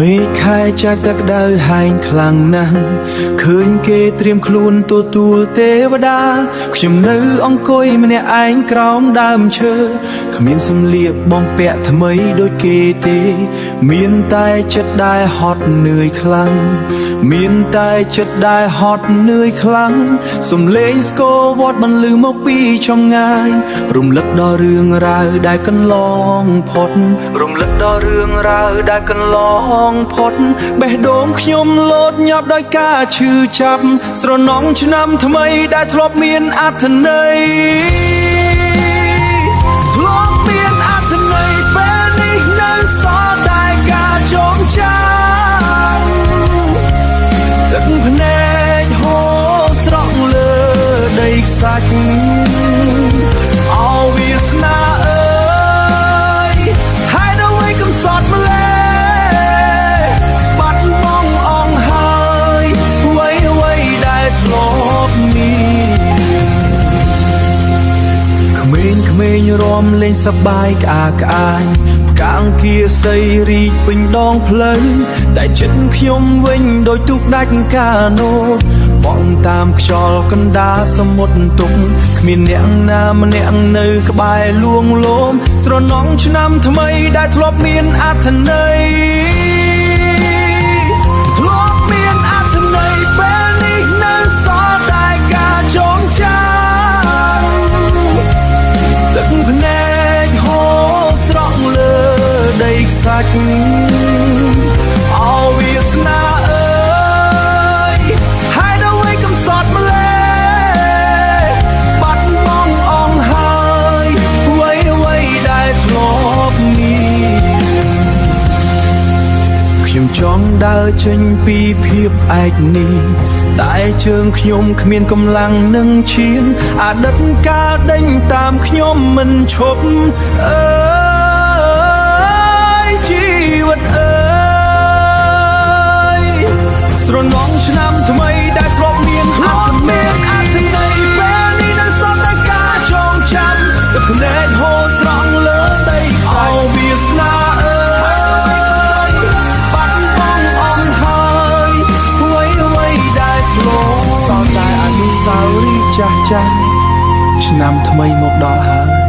មេឃខែចាក់ទឹកដៅហែងខ្លាំងណាស់ឃើញគេត្រៀមខ្លួនទទួលទេវតាខ្ញុំនៅអង្គុយម្នាក់ឯងក្រោមដើមឈើគ្មានសម្លៀកបំពាក់ថ្មីដូចគេទេមានតែចិត្តដែលហត់នឿយខ្លាំងមានតែចិត្តដែលហត់នឿយខ្លាំងសំឡេងស្គរវត្តបន្លឺមកពីចម្ងាយរំលឹកដល់រឿងរ៉ាវដែលកន្លងផុតរំលឹកដល់រឿងរ៉ាវដែលកន្លងផុតបេះដូងខ្ញុំលោតញាប់ដោយការឈឺចាប់ស្រណងឆ្នាំថ្មីដែលធ្លាប់មានអត្ថន័យធ្លាប់មានអត្ថន័យពេលនេះនៅសល់តែការចងចាំទឹកភ្នែកហូរស្រក់លើដីខ្សាច់អោវាសនាអើយហើយដល់វិញកំសត់ម្លេះបាត់បង់អង្ហើយអ្វីដែលធ្លាប់មានក្មេងរំលេងសប្បាយក្អាកក្អាយផ្កាអង្គាសីរីកពេញដងផ្លូវតែចិត្តខ្ញុំវិញដូចទូកដាច់កាណូបងតាមខ្យល់កណ្ដាលសមុទ្រទុកគ្មានអ្នកណាម្នាក់នៅក្បែរលួងលោមស្រណងឆ្នាំថ្មីដែលធ្លាប់មានអត្ថន័យធ្លាប់មានអត្ថន័យពេលនេះនៅសល់តែការចងចាំទឹកភ្នែកហូរស្រក់លើដីខ្សាច់អោវាសនាអើយហើយដល់វិញកំសត់ម្លេះបាត់បង់អង្ហើយអ្វីដែលធ្លាប់មានខ្ញុំចង់ដើរចេញពីភាពឯកនេះតែជើងខ្ញុំគ្មានកម្លាំងនឹងឈានអតីតកាលដេញតាមខ្ញុំមិនឈប់អើយជីវិតអើយស្រណងឆ្នាំថ្មីដែលធ្លាប់មានអត្ថន័យពេលនេះនៅសល់តែការចងចាំទឹកភ្នែកហូរស្រង់លើដីខ្សាច់វាសនាអើយបាត់បង់អង្ហើយអ្វីដែលធ្លាប់សល់តែអនុស្សាវរីយ៍ចាស់ឆ្នាំថ្មីមកដល់ហើយ